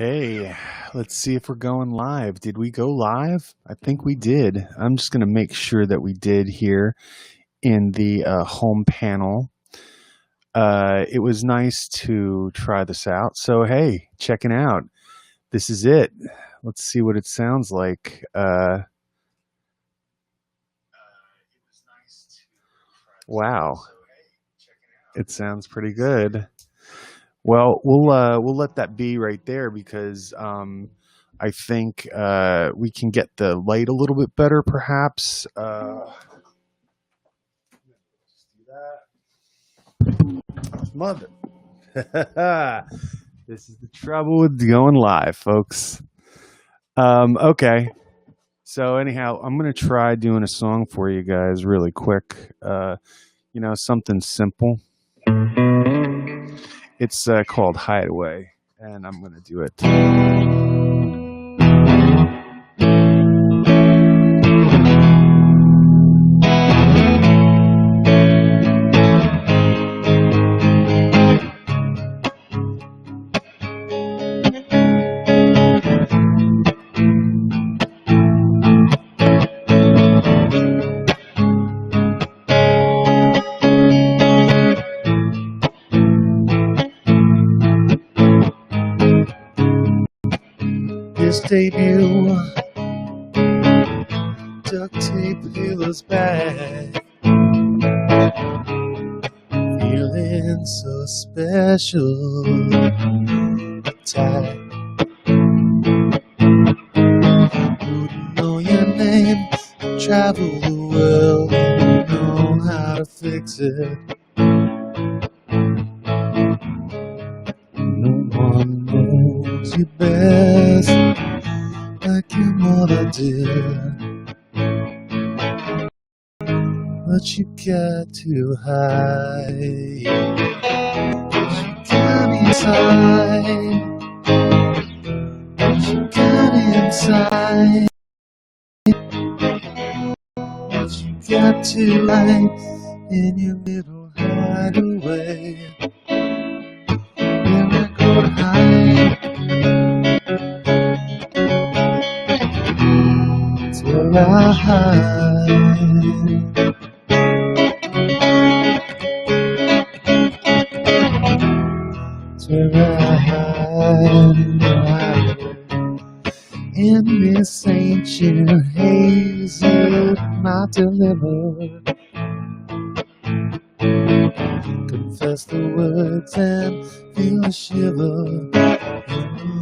Hey, let's see if we're going live. Did we go live? I think we did. I'm just going to make sure that we did here in the home panel. It was nice to try this out. So, hey, checking out. This is it. Let's see what it sounds like. Wow. It sounds pretty good. Well, we'll let that be right there because I think we can get the light a little bit better, perhaps. Let's do that. Mother, this is the trouble with going live, folks. Okay, so anyhow, I'm gonna try doing a song for you guys really quick. Something simple. It's called Hideaway, and I'm going to do it. His debut, duct tape peelers back, feeling so special, attack. Wouldn't know your name, travel the world, and know how to fix it. No one knows you best like your mother did, but you got to hide what you got inside, what you got inside, what you got to hide in your little hideaway. Where I go to hide, it's where I hide. It's where I hide. In this ancient haze of my dilemma, confess the words and feel a shiver in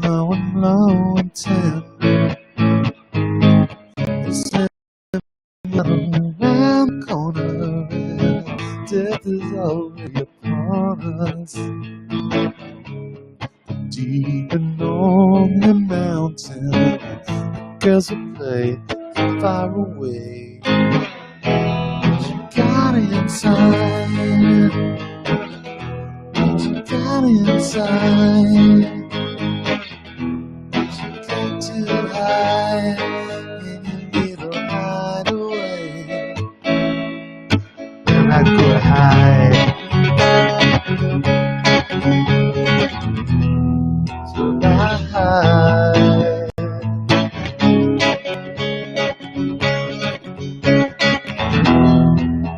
the low and tender. The same around the corner, and death is already upon us. Deep and on the mountain, girls will play far away. What you got inside? What you got inside? What you got to hide in your little hideaway? Where I go to hide, so I hide.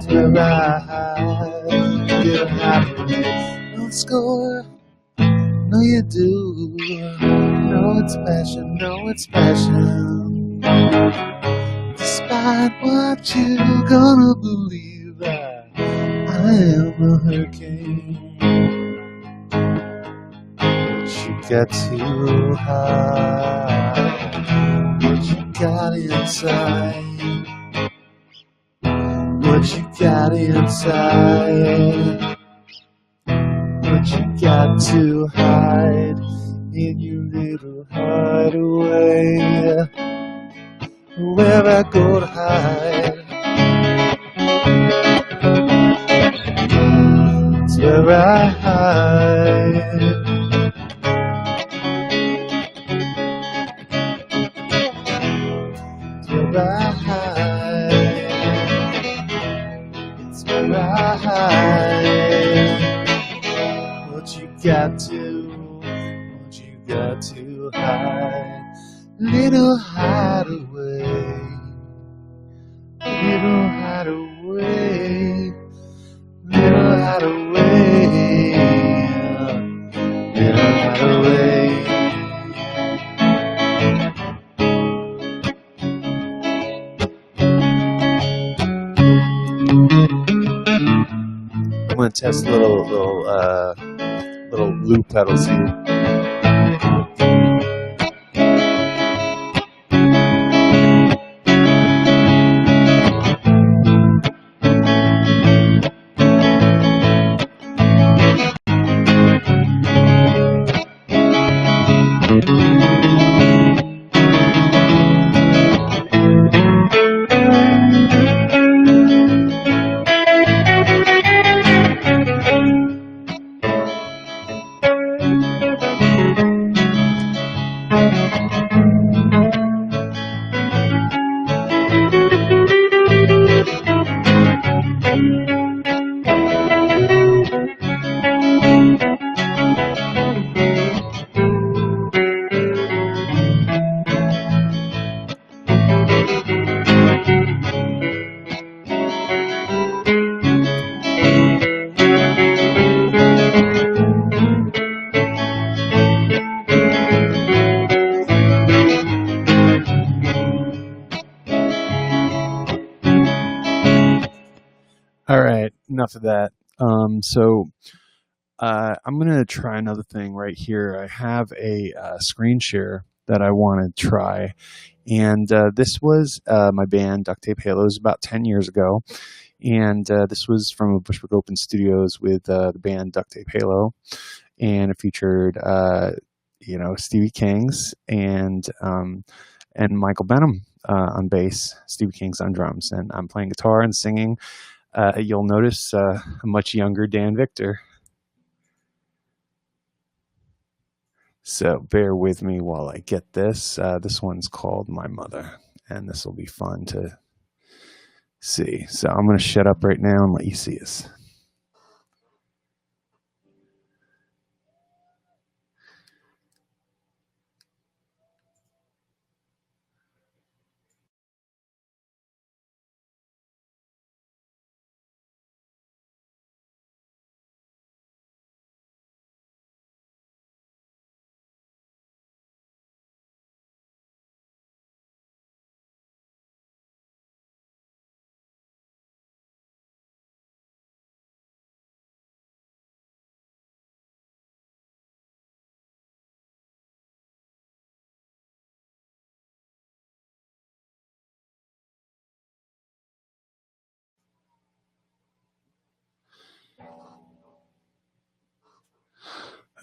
Where I hide, get happiness. Don't score, no you do. No it's passion, no it's passion. Despite what you gonna believe, I am a hurricane. What you got to hide, what you got inside. What you got inside, what you got to hide in your little hideaway. Where I go to hide, it's where I hide. It's where I hide. What you got to got to hide, little hideaway, little hideaway, little hideaway, little hideaway. I'm gonna test little loop pedals here. All right, enough of that. I'm going to try another thing right here. I have a screen share that I want to try. And this was my band, Duct Tape Halos, about 10 years ago. And this was from Bushwick Open Studios with the band Duct Tape Halo. And it featured, Stevie Kings and Michael Benham on bass, Stevie Kings on drums. And I'm playing guitar and singing. You'll notice a much younger Dan Victor. So bear with me while I get this. This one's called My Mother, and this will be fun to see. So I'm going to shut up right now and let you see this.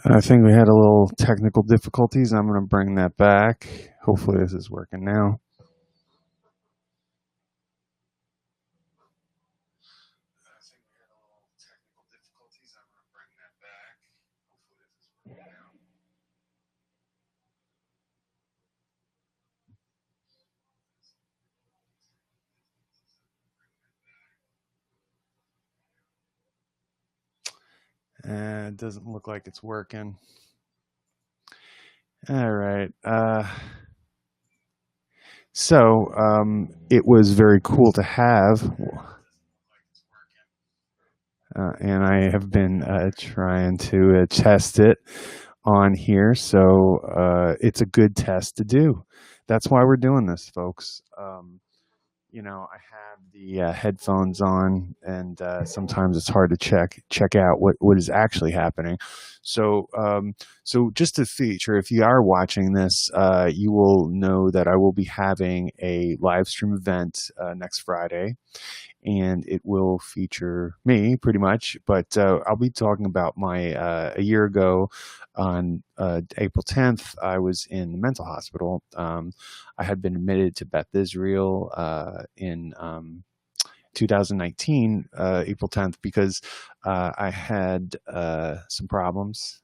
I think we had a little technical difficulties. I'm going to bring that back. Hopefully this is working now. It doesn't look like it's working. All right. It was very cool to have. And I have been trying to test it on here. So it's a good test to do. That's why we're doing this, folks. I have the headphones on, and sometimes it's hard to check out what is actually happening. So just a feature, if you are watching this, you will know that I will be having a live stream event next Friday, and it will feature me pretty much. But I'll be talking about my a year ago on April 10th, I was in the mental hospital. I had been admitted to Beth Israel in 2019, April 10th, because I had some problems.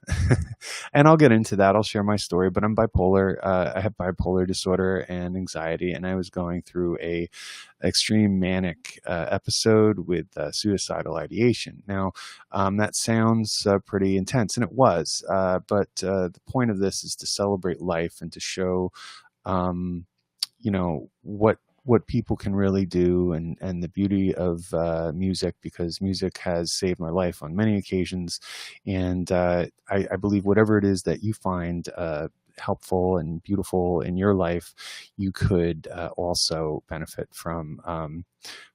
And I'll get into that. I'll share my story, but I'm bipolar. I have bipolar disorder and anxiety, and I was going through a extreme manic episode with suicidal ideation. Now, that sounds pretty intense, and it was, but the point of this is to celebrate life and to show um, what people can really do, and the beauty of music, because music has saved my life on many occasions. And I believe whatever it is that you find helpful and beautiful in your life, you could also benefit from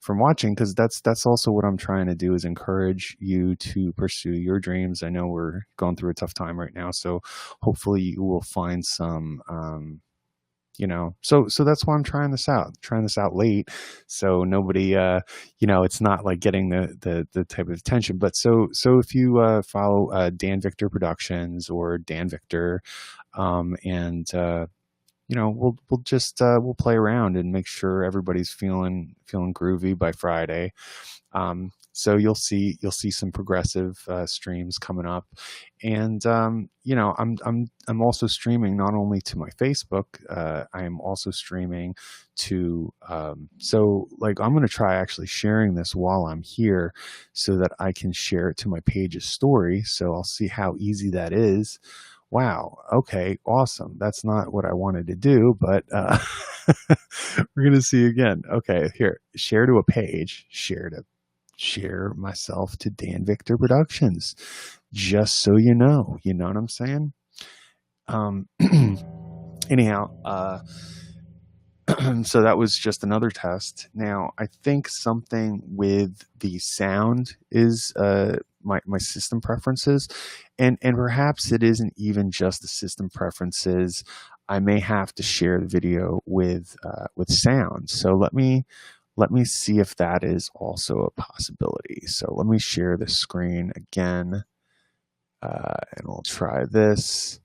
watching, because that's also what I'm trying to do, is encourage you to pursue your dreams. I know we're going through a tough time right now, so hopefully you will find some so that's why I'm trying this out late, so nobody it's not like getting the type of attention. But so if you follow Dan Victor Productions or Dan Victor, and we'll just we'll play around and make sure everybody's feeling groovy by Friday. So you'll see some progressive streams coming up, and I'm also streaming not only to my Facebook. I am also streaming to so like I'm going to try actually sharing this while I'm here, so that I can share it to my page's story. So I'll see how easy that is. Wow. Okay. Awesome. That's not what I wanted to do, but we're going to see again. Okay. Here, share to a page, share myself to Dan Victor Productions, just so you know what I'm saying? Anyhow, so that was just another test. Now, I think something with the sound is my system preferences, and perhaps it isn't even just the system preferences. I may have to share the video with sound. So let me see if that is also a possibility. So let me share the screen again, and we'll try this.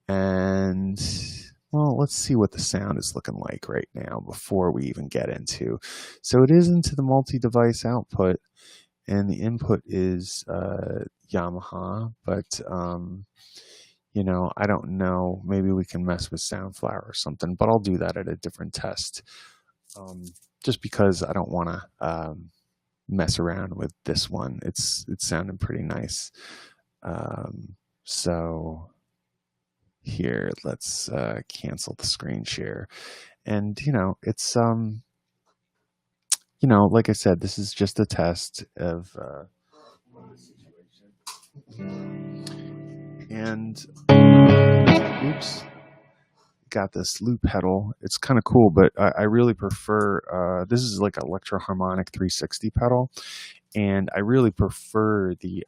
And well, let's see what the sound is looking like right now before we even get into. So it is into the multi-device output, and the input is Yamaha, but I don't know. Maybe we can mess with Soundflower or something, but I'll do that at a different test. Just because I don't want to mess around with this one. It's sounding pretty nice. So here, let's cancel the screen share. And it's like I said, this is just a test of the situation. And oops, got this loop pedal. It's kind of cool, but I really prefer this is like an Electro-Harmonic 360 pedal, and I really prefer the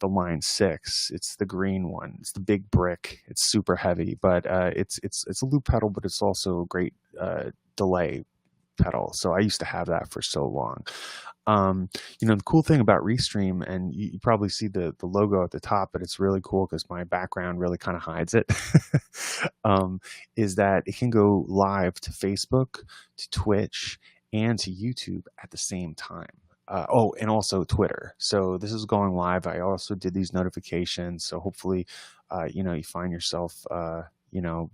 Line 6. It's the green one. It's the big brick. It's super heavy, but it's a loop pedal, but it's also a great delay pedal. So I used to have that for so long. The cool thing about Retream, and you probably see the logo at the top, but it's really cool because my background really kind of hides it, is that it can go live to Facebook, to Twitch, and to YouTube at the same time. And also Twitter. So this is going live. I also did these notifications. So hopefully, you find yourself,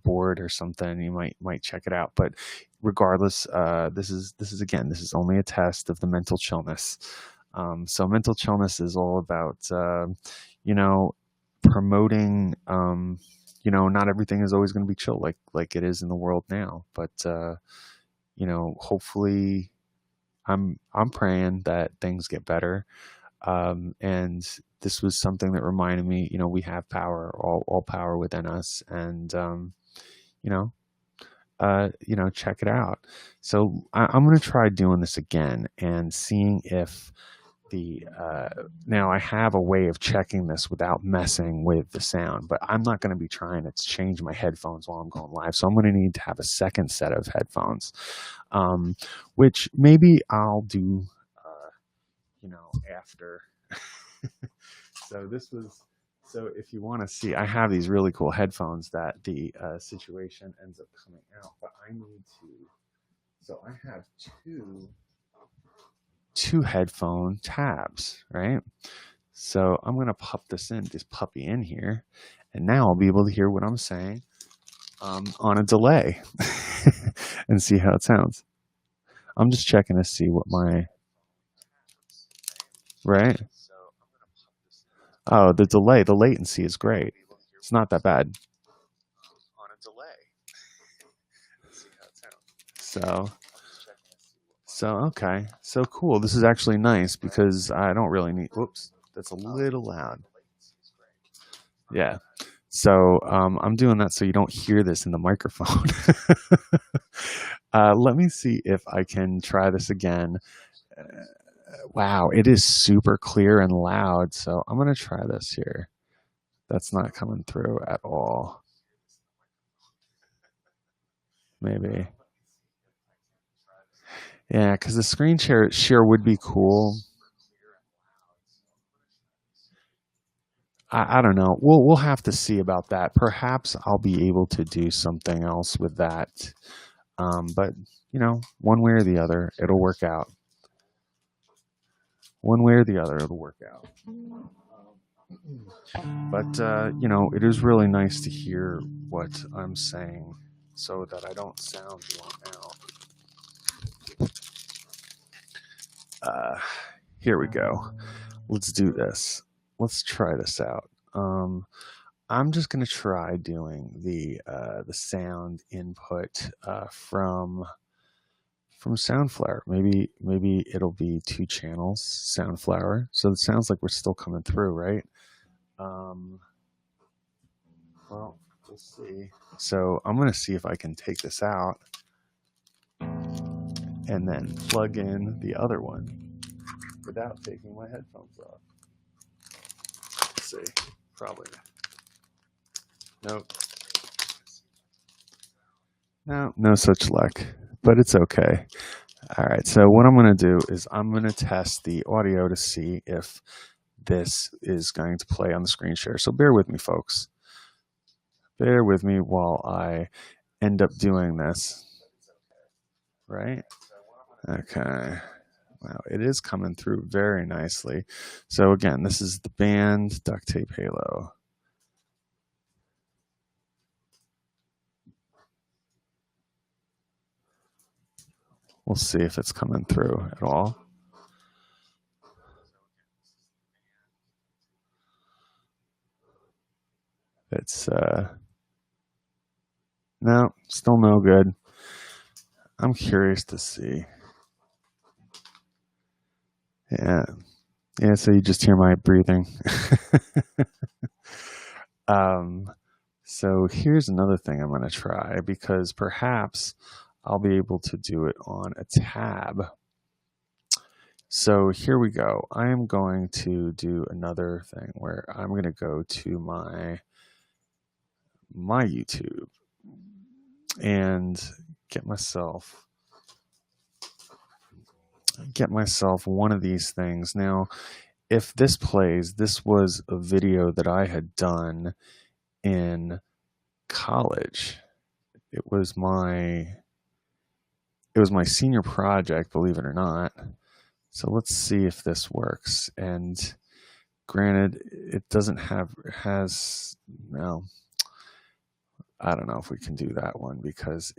bored or something, you might check it out. But regardless, this is only a test of the mental chillness. So mental chillness is all about, promoting, not everything is always going to be chill like it is in the world now. But, hopefully, I'm praying that things get better. And this was something that reminded me, we have power, all power within us, and check it out. So I'm going to try doing this again and seeing if now I have a way of checking this without messing with the sound, but I'm not going to be trying to change my headphones while I'm going live. So I'm going to need to have a second set of headphones, which maybe I'll do, after. So if you want to see, I have these really cool headphones that the situation ends up coming out, but I need to So I have two headphone tabs, right? So I'm going to pop this puppy in here, and now I'll be able to hear what I'm saying on a delay and see how it sounds. I'm just checking to see what my, right? Oh, the latency is great. It's not that bad. So, okay. So cool. This is actually nice because I don't really need, whoops, that's a little loud. Yeah. So I'm doing that so you don't hear this in the microphone. Let me see if I can try this again. Wow, it is super clear and loud. So I'm going to try this here. That's not coming through at all. Maybe. Yeah, because the screen share would be cool. I don't know. We'll have to see about that. Perhaps I'll be able to do something else with that. But you know, one way or the other, it'll work out. One way or the other, it'll work out. But you know, it is really nice to hear what I'm saying, so that I don't sound blown out. Here we go. Let's do this. Let's try this out. I'm just gonna try doing the sound input from Soundflower. Maybe it'll be two channels, Soundflower. So it sounds like we're still coming through, right? Um, well, we'll see. So I'm gonna see if I can take this out and then plug in the other one without taking my headphones off. Let's see. Probably. Nope. No such luck. But it's okay. All right. So what I'm going to do is I'm going to test the audio to see if this is going to play on the screen share. So bear with me, folks. Bear with me while I end up doing this. Right? Okay. Wow, it is coming through very nicely. So again, this is the band Duct Tape Halo. We'll see if it's coming through at all. It's no, still no good. I'm curious to see. Yeah. Yeah, so you just hear my breathing. So here's another thing I'm going to try, because perhaps I'll be able to do it on a tab. So here we go. I am going to do another thing where I'm going to go to my YouTube and get myself one of these things. Now, if this plays, this was a video that I had done in college. It was my senior project, believe it or not. So let's see if this works. And granted, it doesn't has well, I don't know if we can do that one because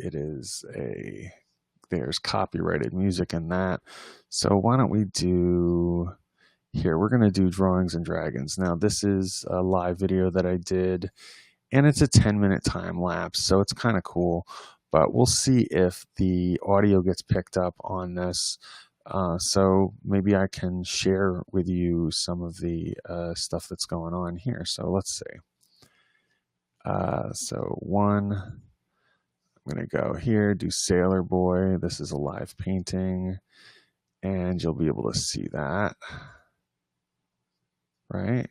there's copyrighted music in that. So why don't we do here? We're going to do Drawings and Dragons. Now this is a live video that I did, and it's a 10-minute time lapse, so it's kind of cool. But we'll see if the audio gets picked up on this. So maybe I can share with you some of the stuff that's going on here. So let's see. So I'm going to go here, do Sailor Boy. This is a live painting, and you'll be able to see that, right?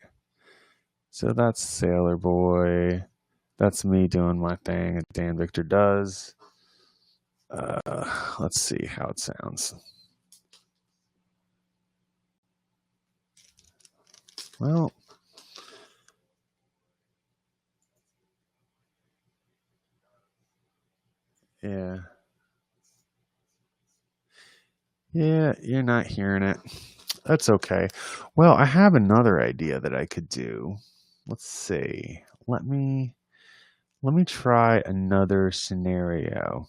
So that's Sailor Boy. That's me doing my thing, and Dan Victor does. Let's see how it sounds. Well, yeah. Yeah, you're not hearing it. That's okay. Well, I have another idea that I could do. Let's see. Let me try another scenario.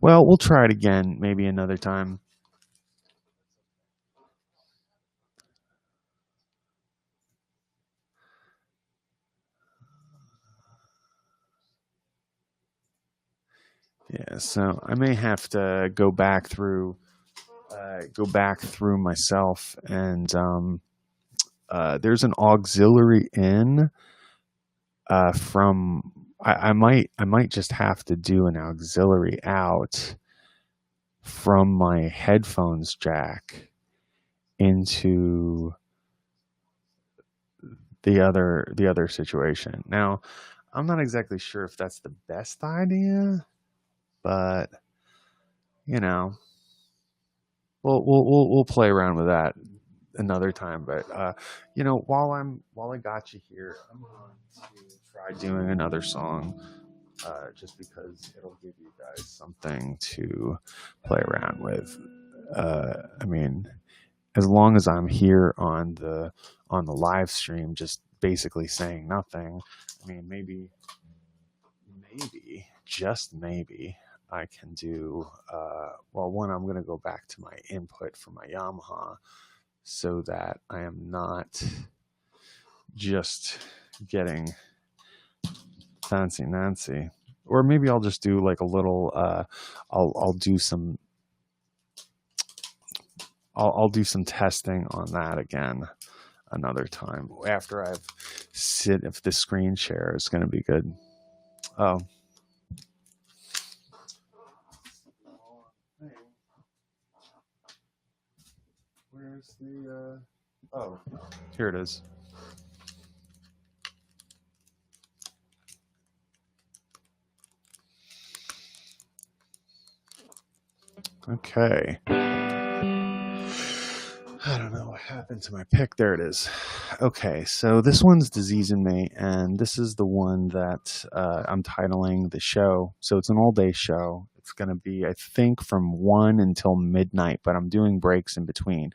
Well, we'll try it again maybe another time. Yeah, so I may have to go back through myself, and there's an auxiliary in from I might just have to do an auxiliary out from my headphones jack into the other situation. Now, I'm not exactly sure if that's the best idea, but you know, we'll play around with that another time. But you know, while I got you here, I'm going to try doing another song, just because it'll give you guys something to play around with. I mean, as long as I'm here on the live stream, just basically saying nothing. I mean, maybe, just maybe, I can do. Well, one, I'm going to go back to my input for my Yamaha, so that I am not just getting fancy Nancy. Or maybe I'll just do like a little. I'll do some. I'll do some testing on that again another time after I've sit if the screen share is going to be good. Oh, where's the? Oh, here it is. Okay. I don't know what happened to my pick. There it is. Okay, so this one's Disease in Me, and this is the one that I'm titling the show. So it's an all day show. It's going to be, I think, from 1 until midnight, but I'm doing breaks in between.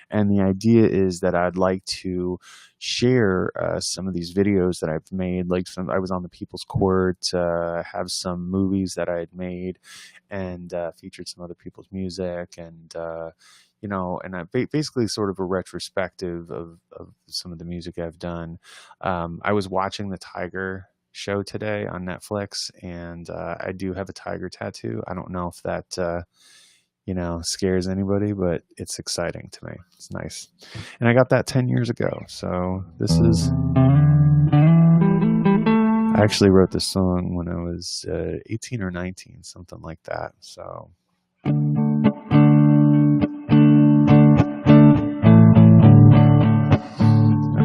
And the idea is that I'd like to share some of these videos that I've made. Like I was on the People's Court, have some movies that I had made, and featured some other people's music, and you know, and basically sort of a retrospective of some of the music I've done. I was watching the Tiger show today on Netflix, and I do have a tiger tattoo. I don't know if that, you know, scares anybody, but it's exciting to me. It's nice. And I got that 10 years ago. So this is, I actually wrote this song when I was 18 or 19, something like that. So.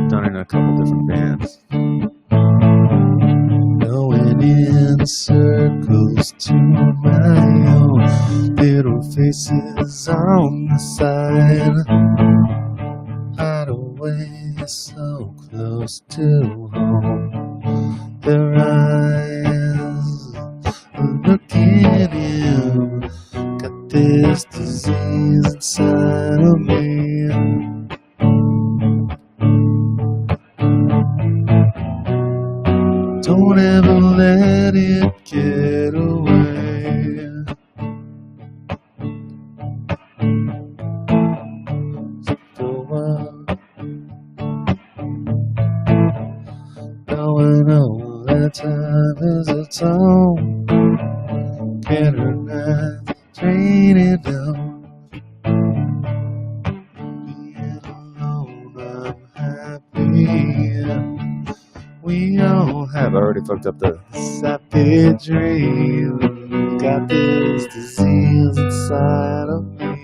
Done in a couple different bands. Going in circles to my own little faces on the side. Hide away so close to home. Their eyes are looking in. Got this disease inside of me. Don't ever let it get away. Go on. Now I know that time is its own. Get her night, drain it down. Being alone, I'm happy. We all have already fucked up the sappy dream. Got this disease inside of me.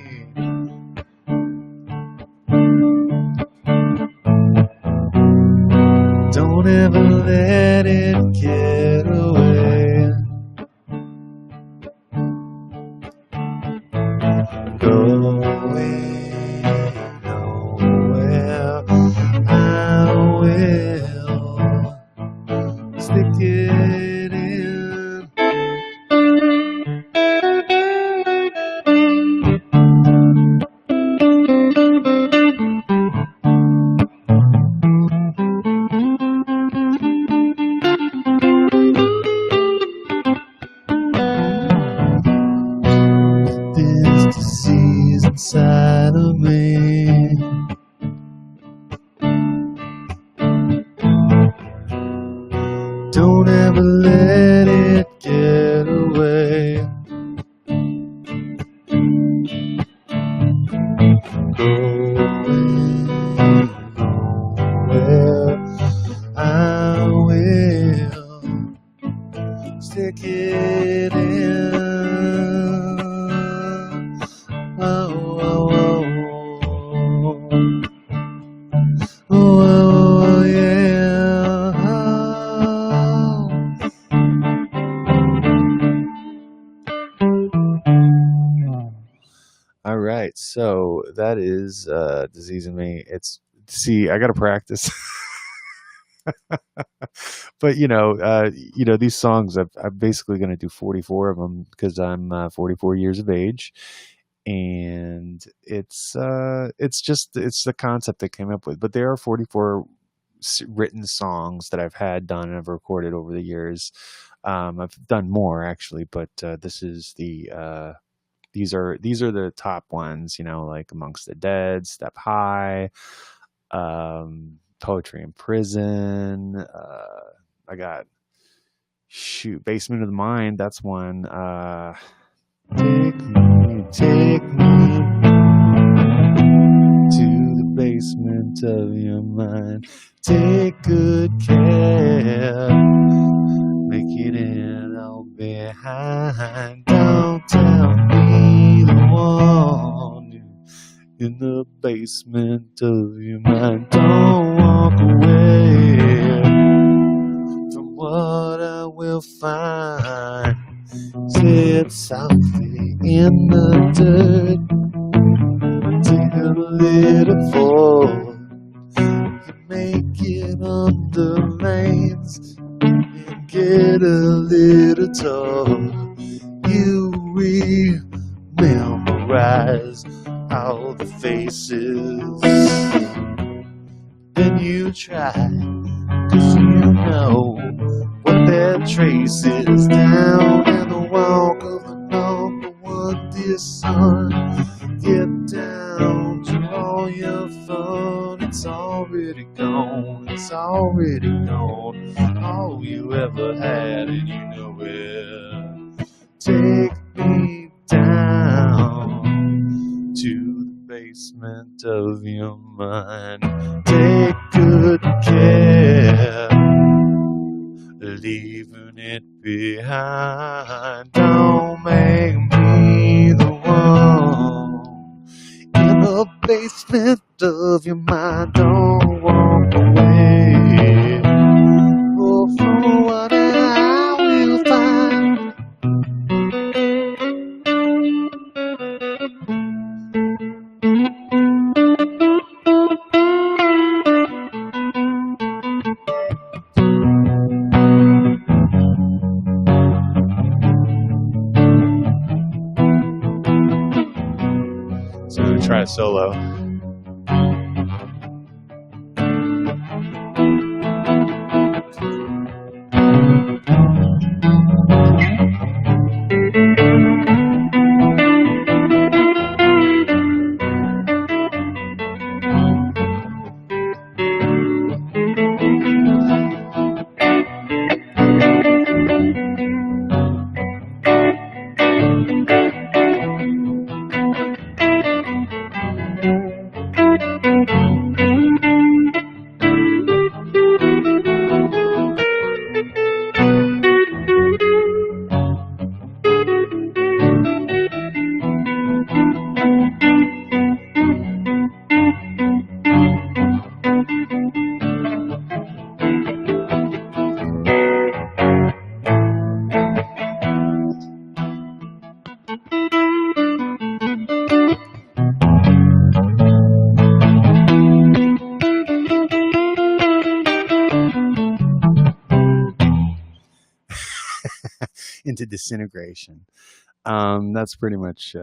Don't ever let it get away. Going nowhere. I will stick it in. Don't ever let it get away. Where I will stick it in. Oh, oh, oh, oh, yeah. All right, so that is Disease in Me. I got to practice. But these songs, I'm basically going to do 44 of them because I'm 44 years of age, and it's the concept that came up with. But there are 44 written songs that I've had done and I've recorded over the years. I've done more actually, but this is these are the top ones. Like Amongst the Dead, Step High, Poetry in Prison. I got Basement of the Mind. That's one. Take me to the basement of your mind. Take good care. Make it in all behind. Don't tell me the one in the basement of your mind. Don't walk away from what I will find. Sit softly in the dirt. Take a little forward. You make it on the lanes and get a little tall. You memorize all the faces. Then you try, 'cause you know what their trace is. Down in the walk of the number one dear son. Get down to all your fun. It's already gone, it's already gone. All you ever had, and you know it. Take me down to the basement of your mind. Take good care, leaving it behind. Don't make me the one in the basement of your mind. Don't walk away. Oh, for what I will find. So try a solo. Into disintegration. That's pretty much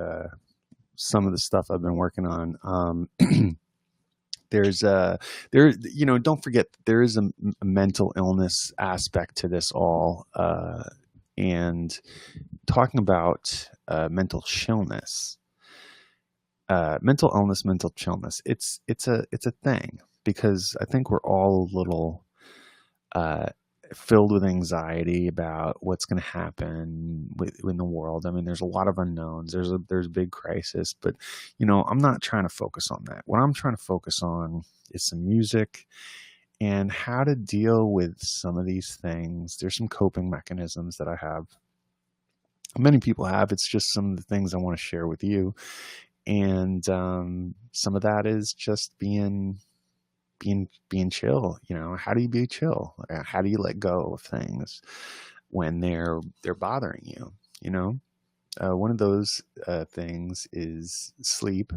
some of the stuff I've been working on. Don't forget there is a mental illness aspect to this all, and talking about mental chillness, mental illness, mental chillness. It's a thing because I think we're all a little filled with anxiety about what's going to happen in the world. I mean, there's a lot of unknowns. There's a big crisis, but I'm not trying to focus on that. What I'm trying to focus on is some music and how to deal with some of these things. There's some coping mechanisms that I have. Many people have. It's just some of the things I want to share with you, and some of that is just being chill. How do you be chill? How do you let go of things when they're bothering you? One of those things is sleep.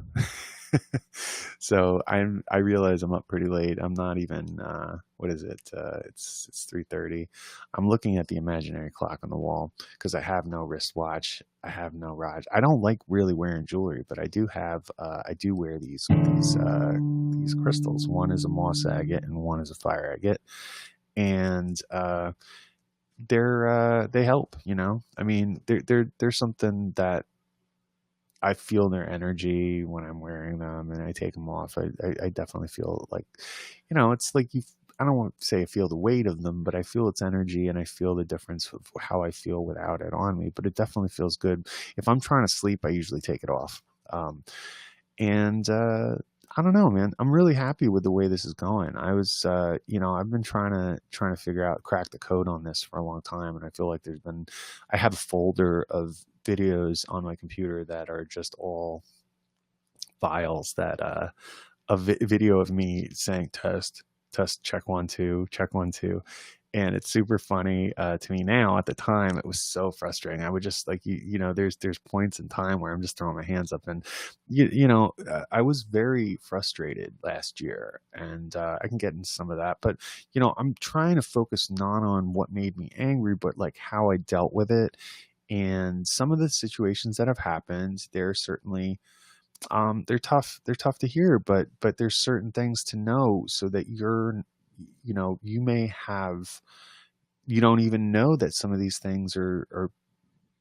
So I realize I'm up pretty late. I'm not even what is it? It's 3:30. I'm looking at the imaginary clock on the wall because I have no wristwatch. I have no watch. I don't like really wearing jewelry, but I do have I do wear these crystals. One is a moss agate and one is a fire agate, and they help. I mean, there's something that I feel their energy when I'm wearing them, and I take them off. I definitely feel like, it's like I don't want to say I feel the weight of them, but I feel its energy and I feel the difference of how I feel without it on me. But it definitely feels good. If I'm trying to sleep, I usually take it off. And I don't know, man. I'm really happy with the way this is going. I've been trying to figure out, crack the code on this for a long time, and I feel like I have a folder of videos on my computer that are just all files that a video of me saying test, check 1 2, check 1 2. And it's super funny to me now. At the time, it was so frustrating. I would just like, there's points in time where I'm just throwing my hands up, and I was very frustrated last year, and I can get into some of that. But I'm trying to focus not on what made me angry, but like how I dealt with it, and some of the situations that have happened. They're certainly they're tough to hear, but there's certain things to know so that you may have, you don't even know that some of these things are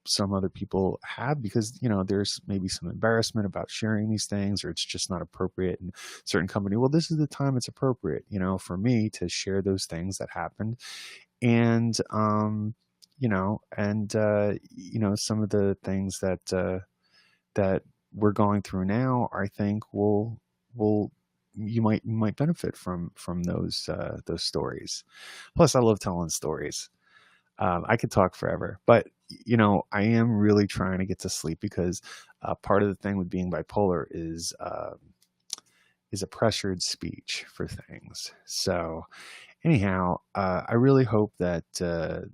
some other people have, because there's maybe some embarrassment about sharing these things, or it's just not appropriate in certain company. Well, this is the time it's appropriate, for me to share those things that happened. And some of the things that we're going through now, I think will you might benefit from those stories. Plus, I love telling stories. I could talk forever, but I am really trying to get to sleep, because part of the thing with being bipolar is a pressured speech for things. So anyhow, I really hope that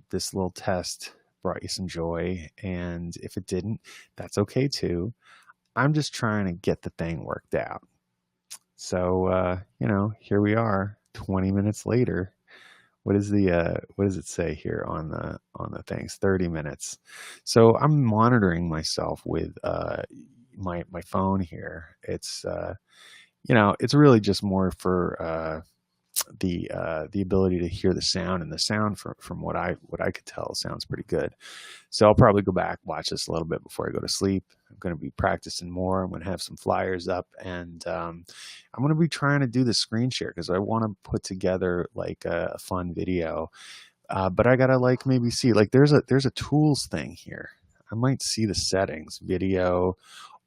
this little test brought you some joy, and if it didn't, that's okay too. I'm just trying to get the thing worked out. So, here we are 20 minutes later. What does it say here on the things? 30 minutes. So I'm monitoring myself with my phone here. It's really just more for the ability to hear the sound, and the sound from what I could tell sounds pretty good. So I'll probably go back, watch this a little bit before I go to sleep. I'm going to be practicing more. I'm going to have some flyers up, and I'm going to be trying to do the screen share, because I want to put together like a fun video. But I gotta like maybe see, like there's a tools thing here. I might see the settings, video,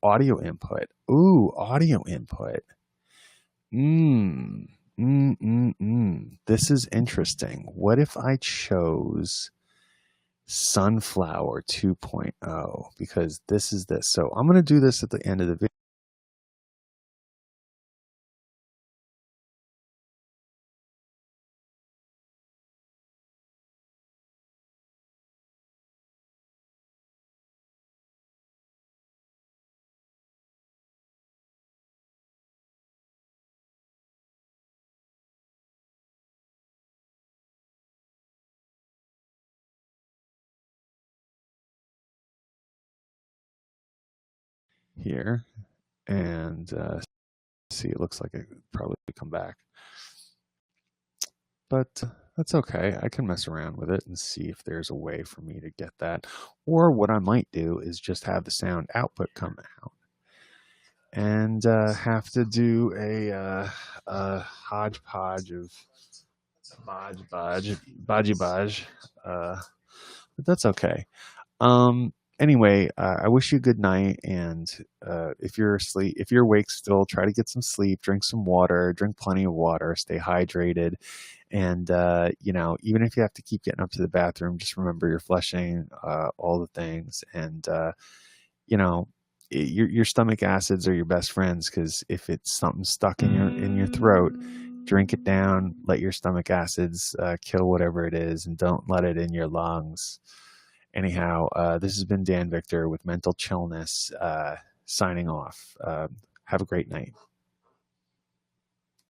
audio input. Ooh, audio input. This is interesting. What if I chose Sunflower 2.0? Because this is this. So I'm going to do this at the end of the video. Here, and see, it looks like it probably come back, but that's okay. I can mess around with it and see if there's a way for me to get that. Or what I might do is just have the sound output come out, and have to do a hodgepodge of Baj. But that's okay. Anyway, I wish you a good night, and if you're awake still, try to get some sleep, drink some water, drink plenty of water, stay hydrated, and even if you have to keep getting up to the bathroom, just remember you're flushing all the things, and you know, your stomach acids are your best friends because if it's something stuck in your throat, drink it down, let your stomach acids kill whatever it is, and don't let it in your lungs. Anyhow, this has been Dan Victor with Mental Chillness, signing off. Have a great night.